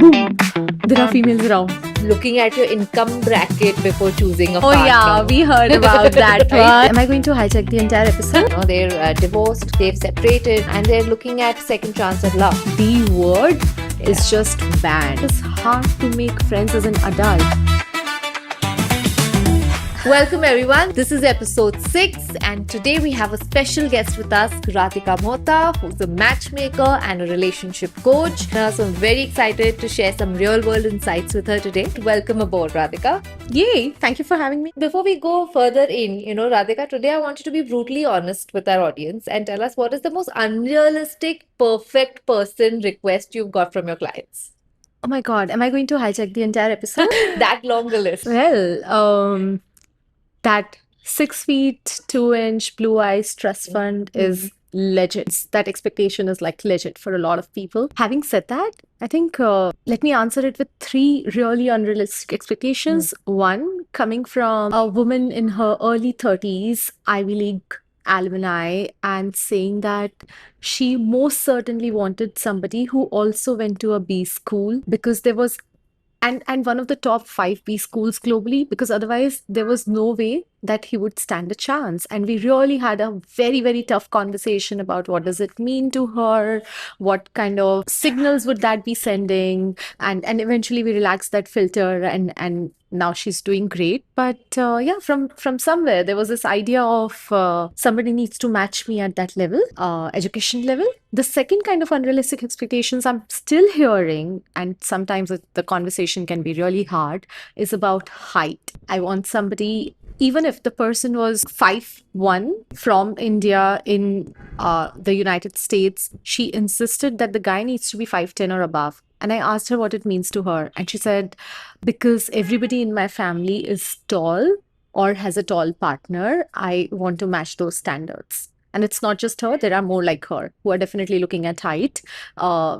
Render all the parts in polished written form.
boom, there are females around. Looking at your income bracket before choosing a Oh partner. yeah, we heard about that one. Am I going to hijack the entire episode? You know, they're divorced, they've separated, and they're looking at second chance at love. The word is just banned. It's hard to make friends as an adult. Welcome everyone. This is episode 6, and today we have a special guest with us, Radhika Mohta, who's a matchmaker and a relationship coach. So I'm very excited to share some real-world insights with her today. Welcome aboard, Radhika. Yay! Thank you for having me. Before we go further in, Radhika, today I want you to be brutally honest with our audience and tell us what is the most unrealistic, perfect person request you've got from your clients. Oh my god, am I going to hijack the entire episode? That long a list. Well, that 6 feet 2 inch blue eyes trust fund is legit. That expectation is like legit for a lot of people. Having said that, I think let me answer it with 3 really unrealistic expectations. One, coming from a woman in her early 30s, Ivy League alumni, and saying that she most certainly wanted somebody who also went to a B school because there was and one of the top 5 B schools globally, because otherwise there was no way that he would stand a chance. And we really had a very, very tough conversation about what does it mean to her, what kind of signals would that be sending, and eventually we relaxed that filter, and now she's doing great. But yeah, from somewhere there was this idea of somebody needs to match me at that level, education level. The second kind of unrealistic expectations I'm still hearing, and sometimes the conversation can be really hard, is about height. I want somebody, even if the person was 5'1" from India in the United States, she insisted that the guy needs to be 5'10" or above. And I asked her what it means to her. And she said, because everybody in my family is tall or has a tall partner, I want to match those standards. And it's not just her, there are more like her who are definitely looking at height,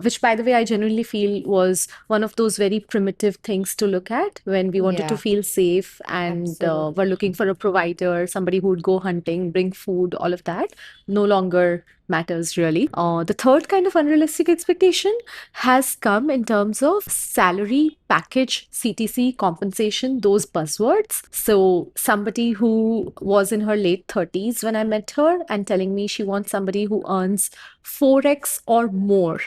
which, by the way, I genuinely feel was one of those very primitive things to look at when we wanted to Yeah. feel safe and Absolutely. were looking for a provider, somebody who would go hunting, bring food, all of that. No longer matters really. The third kind of unrealistic expectation has come in terms of salary, package, CTC, compensation, those buzzwords. So somebody who was in her late 30s when I met her and telling me she wants somebody who earns 4x or more.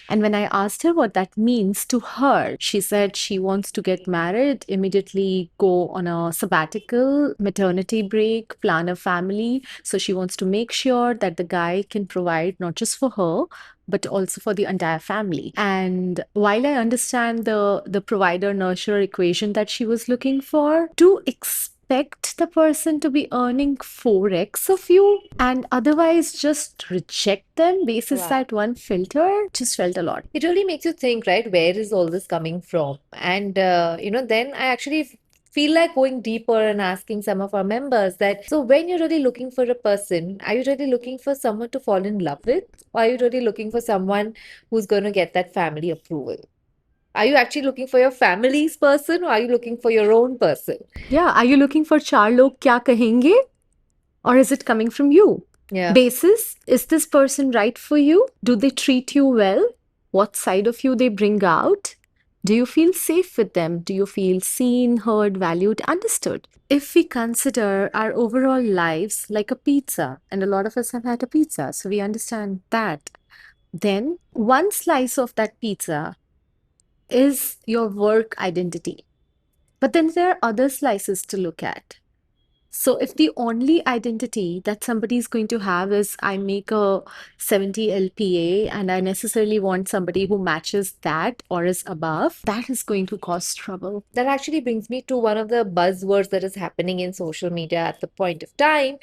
And when I asked her what that means to her, she said she wants to get married, immediately go on a sabbatical, maternity break, plan a family. So she wants to make sure that the guy can provide not just for her, but also for the entire family. And while I understand the provider nurturer equation that she was looking for, to expect the person to be earning 4x of you and otherwise just reject them basis Wow. that one filter just felt a lot. It really makes you think, right? Where is all this coming from? And, then I actually feel like going deeper and asking some of our members that, so when you're really looking for a person, are you really looking for someone to fall in love with? Or are you really looking for someone who's going to get that family approval? Are you actually looking for your family's person, or are you looking for your own person? Yeah, are you looking for char log kya kahenge? Or is it coming from you? Yeah. Basis, is this person right for you? Do they treat you well? What side of you they bring out? Do you feel safe with them? Do you feel seen, heard, valued, understood? If we consider our overall lives like a pizza, and a lot of us have had a pizza, so we understand that, then one slice of that pizza is your work identity. But then there are other slices to look at. So if the only identity that somebody is going to have is I make a 70 LPA and I necessarily want somebody who matches that or is above, that is going to cause trouble. That actually brings me to one of the buzzwords that is happening in social media at the point of time.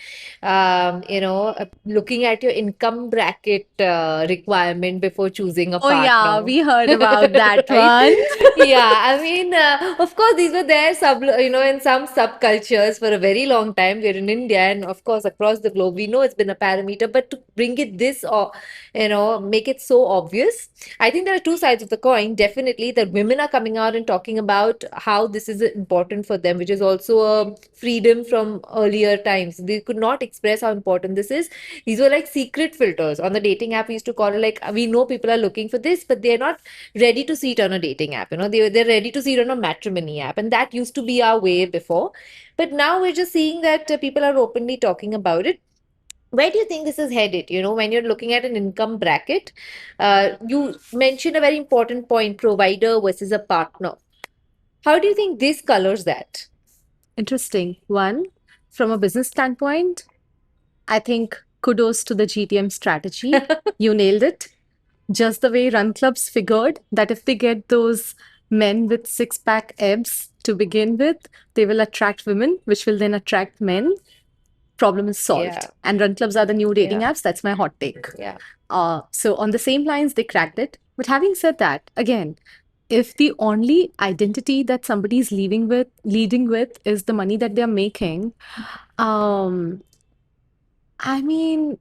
Looking at your income bracket requirement before choosing a Oh yeah, partner. we heard about that Right? one. Yeah, I mean, of course, these were there, in some subcultures for a very long long time. We're in India, and of course, across the globe, we know it's been a parameter. But to bring it this, or make it so obvious, I think there are two sides of the coin. Definitely, that women are coming out and talking about how this is important for them, which is also a freedom from earlier times. They could not express how important this is. These were like secret filters on the dating app. We used to call it like, we know people are looking for this, but they're not ready to see it on a dating app. They're ready to see it on a matrimony app, and that used to be our way before. But now we're just seeing that people are openly talking about it. Where do you think this is headed? When you're looking at an income bracket, you mentioned a very important point: provider versus a partner. How do you think this colors that? Interesting. One, from a business standpoint, I think kudos to the GTM strategy. You nailed it. Just the way run clubs figured that if they get those men with six-pack abs to begin with, they will attract women, which will then attract men. Problem is solved. Yeah. And run clubs are the new dating Yeah. apps. That's my hot take. Yeah. So on the same lines, they cracked it. But having said that, again, if the only identity that somebody's leading with is the money that they're making, I mean,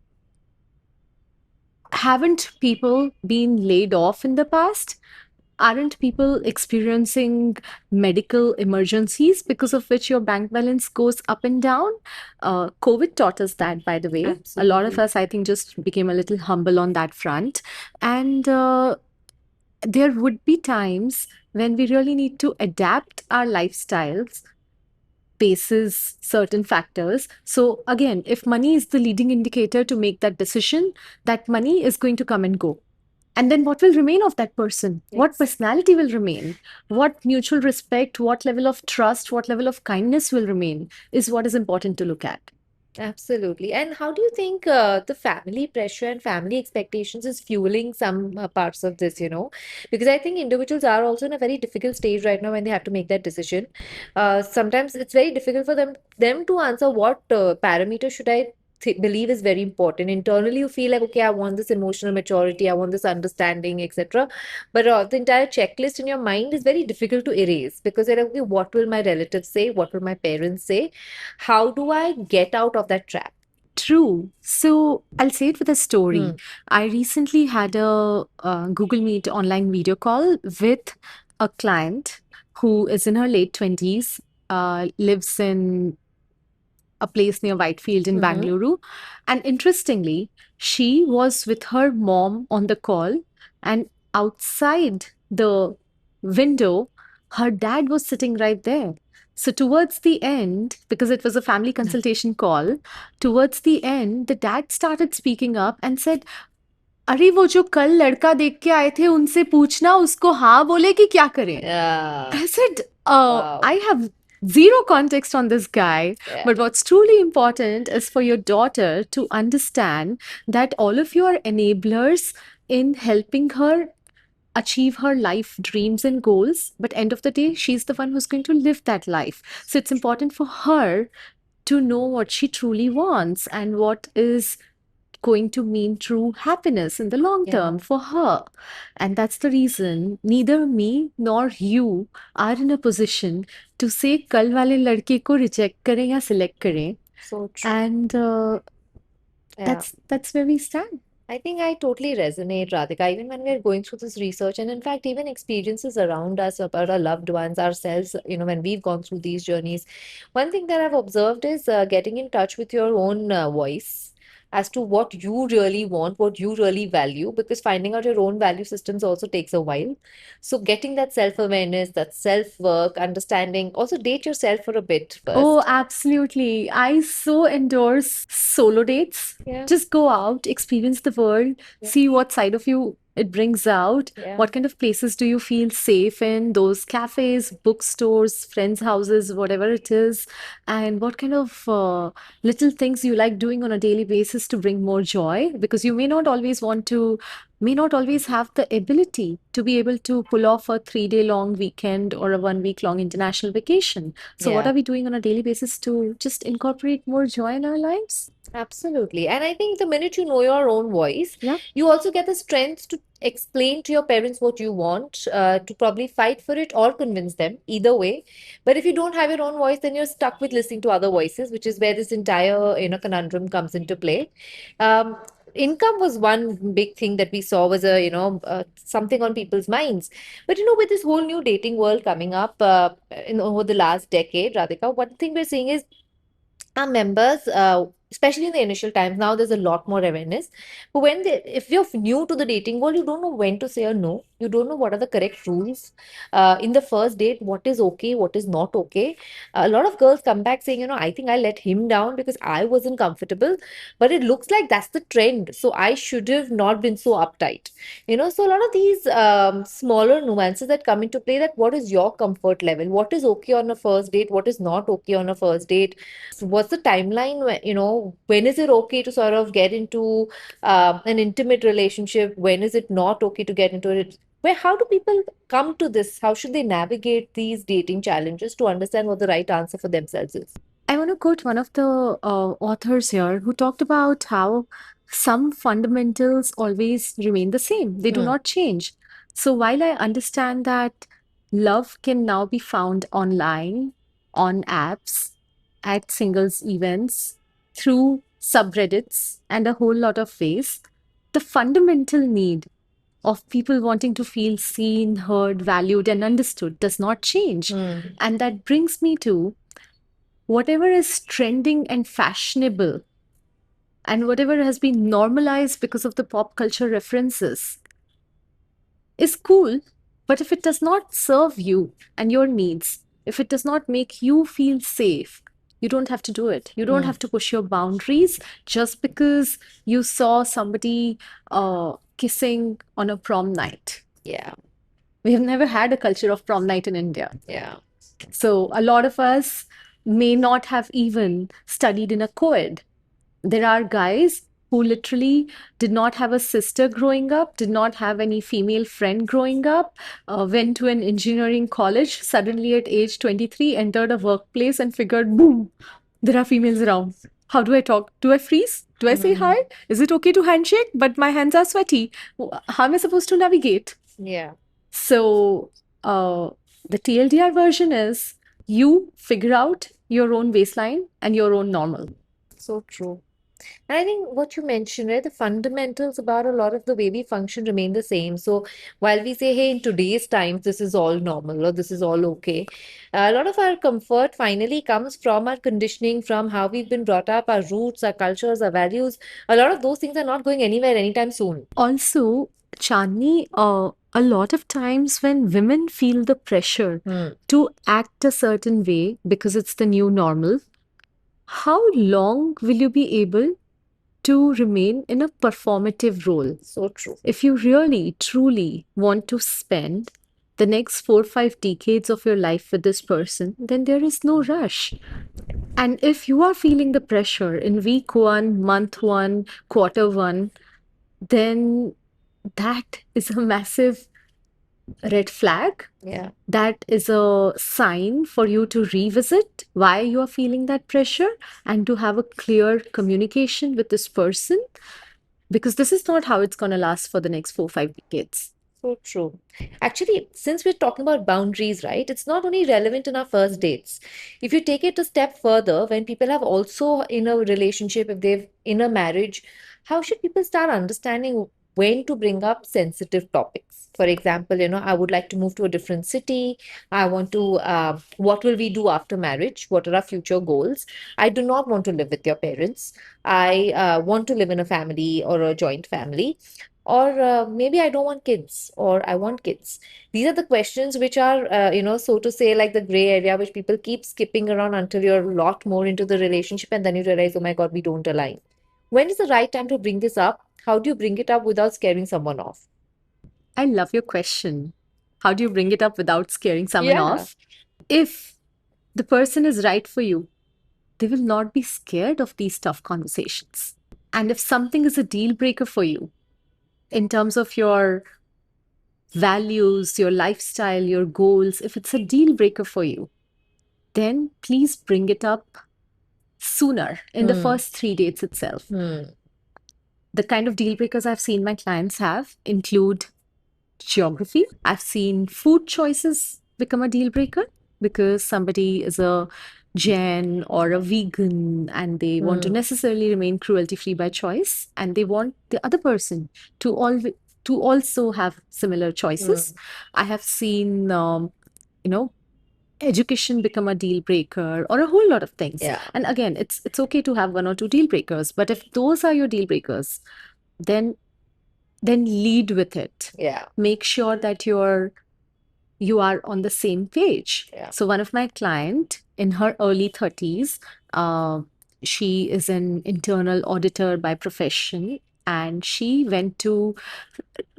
haven't people been laid off in the past? Aren't people experiencing medical emergencies because of which your bank balance goes up and down? COVID taught us that, by the way. A lot of Absolutely. us, I think, just became a little humble on that front. And there would be times when we really need to adapt our lifestyles basis certain factors. So again, if money is the leading indicator to make that decision, that money is going to come and go. And then what will remain of that person? What Yes. personality will remain? What mutual respect, what level of trust, what level of kindness will remain is what is important to look at. Absolutely. And how do you think the family pressure and family expectations is fueling some parts of this, Because I think individuals are also in a very difficult stage right now when they have to make that decision. Sometimes it's very difficult for them to answer what parameter should I th believe is very important. Internally, you feel like, okay, I want this emotional maturity, I want this understanding, etc. But the entire checklist in your mind is very difficult to erase because you're like, okay, what will my relatives say? What will my parents say? How do I get out of that trap? True. So I'll say it with a story. Hmm. I recently had a Google Meet online video call with a client who is in her late 20s, lives in a place near Whitefield in Mm-hmm. Bangalore. And interestingly, she was with her mom on the call, and outside the window, her dad was sitting right there. So, towards the end, because it was a family consultation call, towards the end, the dad started speaking up and said, अरे वो जो कल लड़का देख के आए थे उनसे पूछना उसको हाँ बोले कि क्या करें. Yeah. I said, Wow. I have zero context on this guy, Yeah. but what's truly important is for your daughter to understand that all of you are enablers in helping her achieve her life dreams and goals. But end of the day, she's the one who's going to live that life. So it's important for her to know what she truly wants and what is going to mean true happiness in the long Yeah. term for her. And that's the reason neither me nor you are in a position to say कल वाले लड़के को reject करें या select करें. So true. And Yeah. that's where we stand. I think I totally resonate, Radhika, even when we're going through this research, and in fact, even experiences around us, about our loved ones, ourselves, when we've gone through these journeys. One thing that I've observed is getting in touch with your own voice as to what you really want, what you really value, because finding out your own value systems also takes a while. So, getting that self-awareness, that self-work, understanding, also date yourself for a bit Oh, first. absolutely. I so endorse solo dates. Yeah. Just go out, experience the world, Yeah. see what side of you it brings out. Yeah. What kind of places do you feel safe in? Those cafes, bookstores, friends' houses, whatever it is. And what kind of little things you like doing on a daily basis to bring more joy? Because you may not always have the ability to be able to pull off a 3-day long weekend or a 1 week long international vacation. So, what Yeah. are we doing on a daily basis to just incorporate more joy in our lives? Absolutely. And I think the minute you know your own voice, Yeah. you also get the strength to explain to your parents what you want, to probably fight for it or convince them, either way. But if you don't have your own voice, then you're stuck with listening to other voices, which is where this entire, conundrum comes into play. Um, Income was one big thing that we saw was something on people's minds. But with this whole new dating world coming up in over the last decade, Radhika, one thing we're seeing is our members, especially in the initial times, now there's a lot more awareness. But if you're new to the dating world, you don't know when to say a no. You don't know what are the correct rules. In the first date, what is okay, what is not okay. A lot of girls come back saying, I think I let him down because I wasn't comfortable. But it looks like that's the trend. So I should have not been so uptight. So a lot of these smaller nuances that come into play, that what is your comfort level? What is okay on a first date? What is not okay on a first date? What's the timeline when is it okay to sort of get into an intimate relationship? When is it not okay to get into it? How do people come to this? How should they navigate these dating challenges to understand what the right answer for themselves is? I want to quote one of the authors here who talked about how some fundamentals always remain the same, they do Hmm. not change. So while I understand that love can now be found online, on apps, at singles events, through subreddits, and a whole lot of ways, the fundamental need of people wanting to feel seen, heard, valued, and understood does not change. Hmm. And that brings me to whatever is trending and fashionable and whatever has been normalized because of the pop culture references is cool. But if it does not serve you and your needs, if it does not make you feel safe, you don't have to do it. You don't Hmm. have to push your boundaries just because you saw somebody kissing on a prom night. Yeah. We have never had a culture of prom night in India. Yeah. So a lot of us may not have even studied in a co-ed. There are guys who literally did not have a sister growing up, did not have any female friend growing up, went to an engineering college, suddenly at age 23, entered a workplace and figured, boom, there are females around. How do I talk? Do I freeze? Do I say Hmm. hi? Is it okay to handshake? But my hands are sweaty. How am I supposed to navigate? Yeah. So, the TLDR version is you figure out your own baseline and your own normal. So true. And I think what you mentioned, right, the fundamentals about a lot of the way we function remain the same. So while we say, hey, in today's times, this is all normal or this is all okay, a lot of our comfort finally comes from our conditioning, from how we've been brought up, our roots, our cultures, our values. A lot of those things are not going anywhere anytime soon. Also, Chandni, a lot of times when women feel the pressure Hmm. to act a certain way because it's the new normal, how long will you be able to remain in a performative role? So true. If you really, truly want to spend the next 4 or 5 decades of your life with this person, then there is no rush. And if you are feeling the pressure in week one, month one, quarter one, then that is a massive red flag. Yeah. That is a sign for you to revisit why you are feeling that pressure and to have a clear communication with this person because this is not how it's going to last for the next 4 or 5 decades. So true. Actually, since we're talking about boundaries, right, it's not only relevant in our first dates. If you take it a step further, when people have also in a relationship, if they've in a marriage, how should people start understanding when to bring up sensitive topics? For example, I would like to move to a different city. I want to, what will we do after marriage? What are our future goals? I do not want to live with your parents. I want to live in a family or a joint family, or maybe I don't want kids, or I want kids. These are the questions which are, so to say, like the gray area, which people keep skipping around until you're a lot more into the relationship, and then you realize, oh my God, we don't align. When is the right time to bring this up? How do you bring it up without scaring someone off? I love your question. How do you bring it up without scaring someone Yeah. off? If the person is right for you, they will not be scared of these tough conversations. And if something is a deal breaker for you in terms of your values, your lifestyle, your goals, if it's a deal breaker for you, then please bring it up sooner in the Hmm. first 3 dates itself. Hmm. The kind of deal breakers I've seen my clients have include geography. I've seen food choices become a deal breaker because somebody is a Jain or a vegan and they want to Hmm. necessarily remain cruelty free by choice, and they want the other person to also have similar Hmm. choices. I have seen you know education become a deal breaker, or a whole lot of things. Yeah. And again, it's okay to have one or two deal breakers, but if those are your deal breakers, then lead with it. Yeah. Make sure that you are on the same page. Yeah. So one of my client in her early 30s, she is an internal auditor by profession, and she went to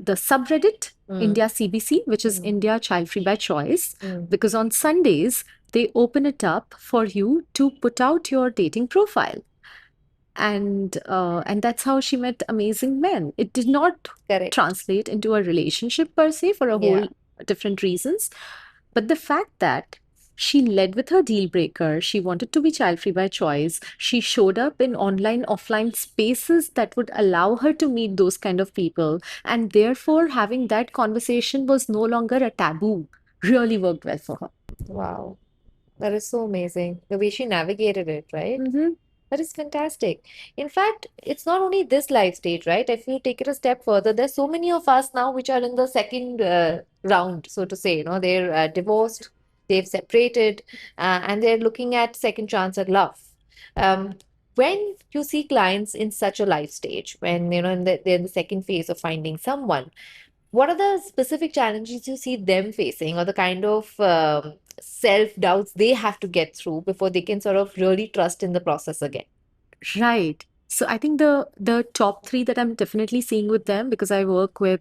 the subreddit Hmm. India CBC, which is Hmm. India Child Free by Choice, Hmm. because on Sundays they open it up for you to put out your dating profile. And that's how she met amazing men. It did not Correct. translate into a relationship per se, for a Yeah. whole different reasons. But the fact that she led with her deal breaker, she wanted to be child free by choice, she showed up in online, offline spaces that would allow her to meet those kind of people, and therefore having that conversation was no longer a taboo, really worked well for her. Wow. That is so amazing. The way she navigated it, right? Mhm. That is fantastic. In fact, it's not only this life stage, right? If you take it a step further, there's so many of us now which are in the second round, so to say. They're divorced, they've separated, and they're looking at second chance at love. Um, when you see clients in such a life stage, when they're in the second phase of finding someone, what are the specific challenges you see them facing, or the kind of self-doubts they have to get through before they can sort of really trust in the process again? Right. So I think the top three that I'm definitely seeing with them, because I work with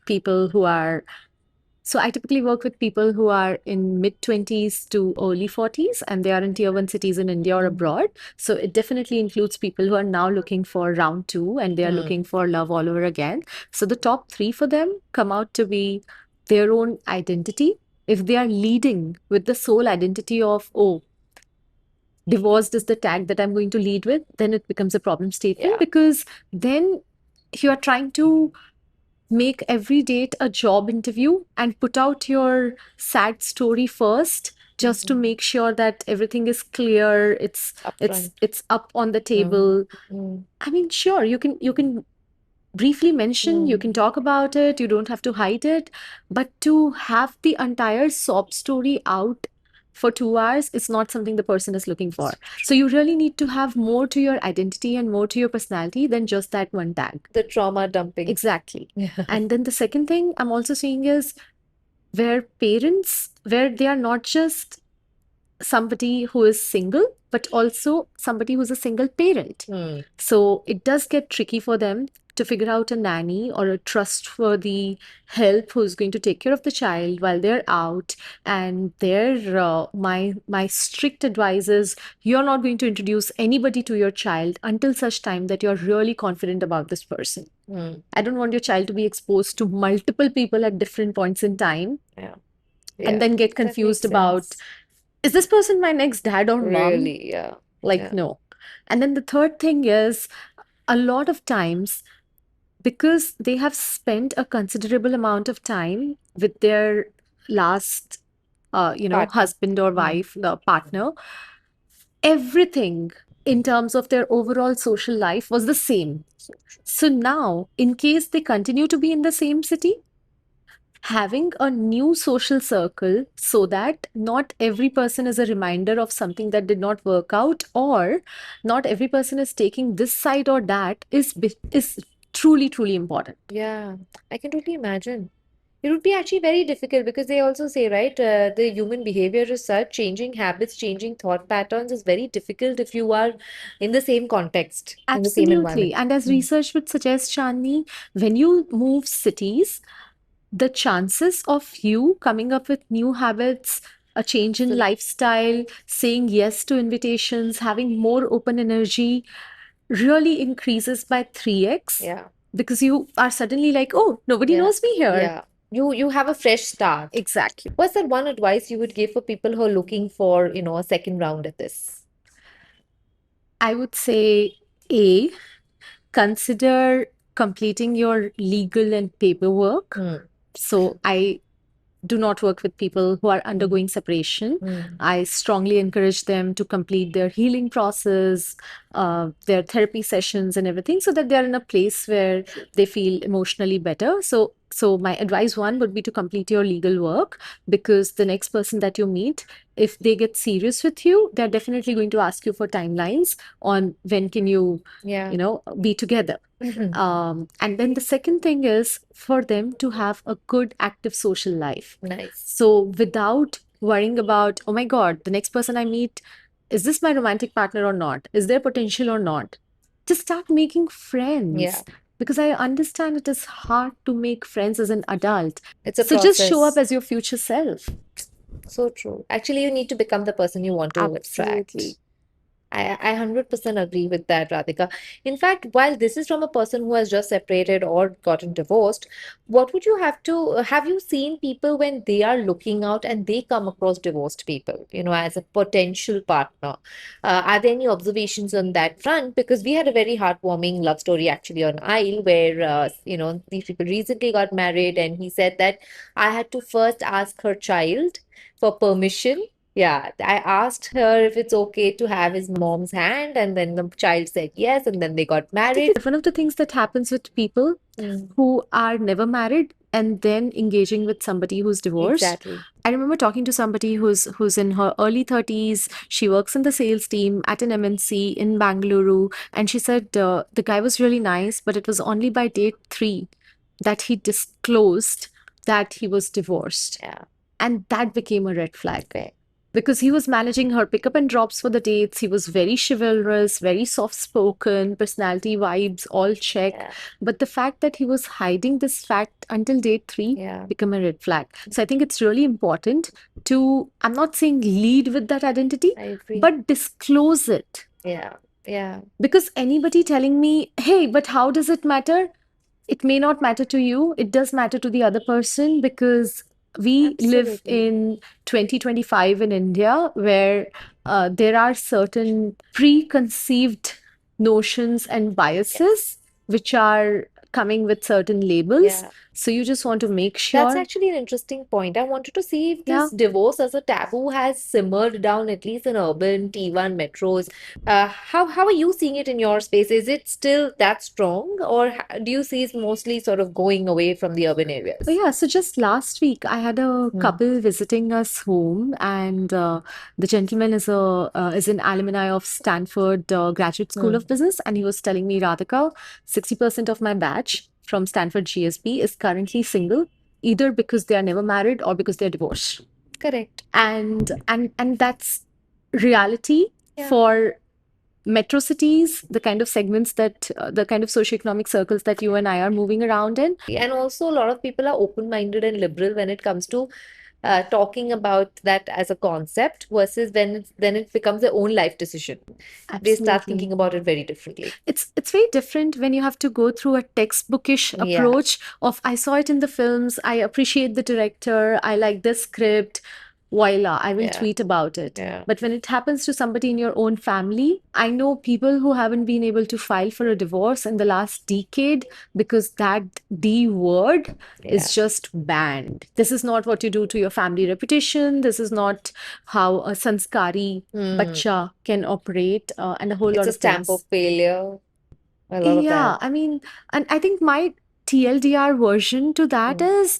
people who are so I typically work with people who are in mid 20s to early 40s, and they are in tier one cities in India or Mm. abroad. So it definitely includes people who are now looking for round two, and they are Mm. looking for love all over again. So the top three for them come out to be their own identity. If they are leading with the sole identity of, oh, divorced is the tag that I'm going to lead with, then it becomes a problem statement, Yeah. because then you are trying to make every date a job interview and put out your sad story first, just to Mhm. make sure that everything is clear, Upfront. it's up on the Mm. table. Mm. I mean, sure, you can briefly mention, you Mm. can talk about it, you don't have to hide it, but to have the entire sob story out for 2 hours is not something the person is looking for. So you really need to have more to your identity and more to your personality than just that one tag. The trauma dumping. Exactly. Yeah. And then the second thing I'm also seeing is where they are not just somebody who is single, but also somebody who's a single parent. Hmm. So it does get tricky for them to figure out a nanny or a trustworthy help who's going to take care of the child while they're out. And there, my strict advice is, you're not going to introduce anybody to your child until such time that you're really confident about this person. Hmm. I don't want your child to be exposed to multiple people at different points in time Yeah. and Yeah. then get That confused makes about, sense. is this person my next dad or mom? Really, yeah. Like, Yeah. no. And then the third thing is, a lot of times, because they have spent a considerable amount of time with their last, Partner. husband or Hmm. wife, partner, everything in terms of their overall social life was the same. So now, in case they continue to be in the same city, having a new social circle, so that not every person is a reminder of something that did not work out, or not every person is taking this side or that, is truly, truly important. Yeah, I can totally imagine. It would be actually very difficult because they also say, right, the human behavior is such, changing habits, changing thought patterns is very difficult if you are in the same context, in the same Absolutely. environment. And as Mm. research would suggest, Chandni, when you move cities, the chances of you coming up with new habits, a change in So, lifestyle, saying yes to invitations, having more open energy really increases by 3x, yeah, because you are suddenly like, oh, nobody yeah, knows me here. yeah. You have a fresh start. Exactly. What's that one advice you would give for people who are looking for, a second round at this? I would say A, consider completing your legal and paperwork. Hmm. So I do not work with people who are undergoing separation. I strongly encourage them to complete their healing process, their therapy sessions, and everything, so that they are in a place where they feel emotionally better. So my advice one would be to complete your legal work, because the next person that you meet, if they get serious with you, they're definitely going to ask you for timelines on when can you, Yeah. be together. And then the second thing is for them to have a good, active social life. Nice. So without worrying about, oh my God, the next person I meet, is this my romantic partner or not? Is there potential or not? Just start making friends. Yeah. Because I understand it is hard to make friends as an adult. It's a So just show up process. as your future self. So true. Actually, you need to become the person you want to attract. Absolutely. I 100% agree with that, Radhika. In fact, while this is from a person who has just separated or gotten divorced, what would you have you seen people when they are looking out and they come across divorced people, as a potential partner? Are there any observations on that front? Because we had a very heartwarming love story actually on Aisle where, these people recently got married and he said that I had to first ask her child for permission. Yeah, I asked her if it's okay to have his mom's hand, and then the child said yes, and then they got married. One of the things that happens with people who are never married and then engaging with somebody who's divorced. Exactly. I remember talking to somebody who's in her early 30s. She works in the sales team at an MNC in Bangalore, and she said the guy was really nice, but it was only by date 3 that he disclosed that he was divorced. Yeah. And that became a red flag. Okay. Because he was managing her pickup and drops for the dates. He was very chivalrous, very soft spoken, personality vibes, all check. Yeah. But the fact that he was hiding this fact until date 3 Yeah. became a red flag. So I think it's really important to, I'm not saying lead with that identity, I agree. but disclose it. Yeah. Yeah. Because anybody telling me, hey, but how does it matter? It may not matter to you. It does matter to the other person, because we live Absolutely. in 2025 in India, where there are certain preconceived notions and biases which are coming with certain labels. Yeah. So you just want to make That's sure. actually an interesting point. I wanted to see if Yeah. this divorce as a taboo has simmered down, at least in urban T1 metros. How are you seeing it in your space? Is it still that strong, or do you see it mostly sort of going away from the urban areas? Oh, yeah, so just last week I had a couple visiting us home, and the gentleman is an alumni of Stanford Graduate School of Business, and he was telling me, Radhika, 60% of my batch from Stanford GSB is currently single, either because they are never married or because they're divorced. Correct. And that's reality Yeah. for metro cities, the kind of segments that the kind of socioeconomic circles that you and I are moving around in. And also, a lot of people are open-minded and liberal when it comes to talking about that as a concept versus when it becomes their own life decision. They start Absolutely. thinking about it very differently. It's very different when you have to go through a textbookish Yeah. approach of, I saw it in the films, I appreciate the director, I like this script, voila, I will Yeah. tweet about it. Yeah. But when it happens to somebody in your own family, I know people who haven't been able to file for a divorce in the last decade because that D word Yeah. is just banned. This is not what you do to your family reputation. This is not how a sanskari bacha can operate, and a whole It's lot a of stamp things. of failure. A lot of Yeah, that. I mean, and I think my TLDR version to that is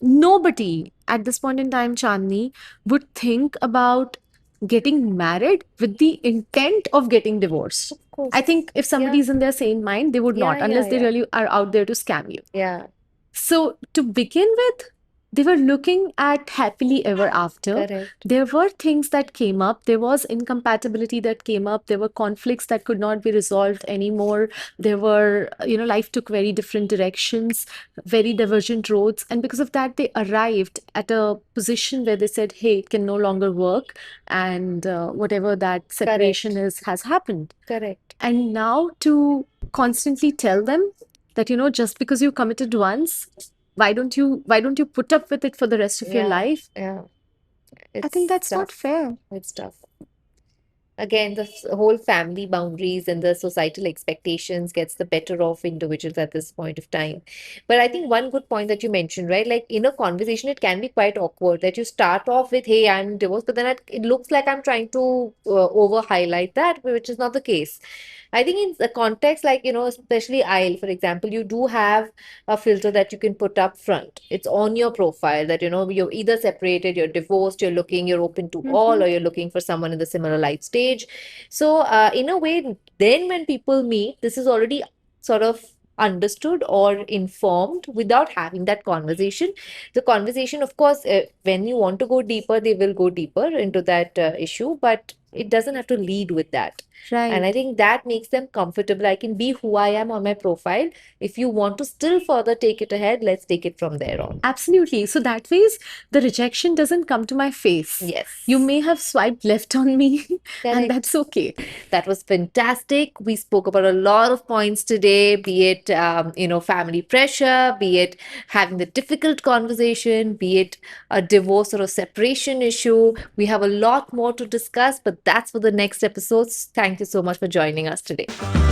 nobody at this point in time, Chandni, would think about getting married with the intent of getting divorced. Of course. I think if somebody's in their sane mind, they would not, Yeah, unless yeah, they yeah. really are out there to scam you. Yeah. So to begin with, they were looking at happily ever after. Correct. There were things that came up. There was incompatibility that came up. There were conflicts that could not be resolved anymore. There were, life took very different directions, very divergent roads. And because of that, they arrived at a position where they said, hey, it can no longer work. And whatever that separation is has happened. Correct. And now to constantly tell them that, just because you committed once, why don't you put up with it for the rest of your Yeah. life? Yeah. I think It's that's not tough. fair. It's tough. Again, the whole family boundaries and the societal expectations gets the better of individuals at this point of time. But I think one good point that you mentioned, right? Like in a conversation, it can be quite awkward that you start off with, "Hey, I'm divorced," but then it looks like I'm trying to over highlight that, which is not the case. I think in the context, like, especially IEL, for example, you do have a filter that you can put up front. It's on your profile that, you're either separated, you're divorced, you're open to all, or Mhm. you're looking for someone in the similar life stage. So, in a way, then when people meet, this is already sort of understood or informed without having that conversation. The conversation, of course, when you want to go deeper, they will go deeper into that issue, but it doesn't have to lead with that. And I Right. think that makes them comfortable. I can be who I am on my profile. If you want to still further take it ahead, let's take it from there on. Absolutely. So that ways, the rejection doesn't come to my face. You Yes, may have swiped left on me, and correct. that's okay. That was fantastic. We spoke about a lot of points today, be it, family pressure, be it having the difficult conversation, be it a divorce or a separation issue. We have a lot more to discuss, but that's for the next episodes. Thank you so much for joining us today.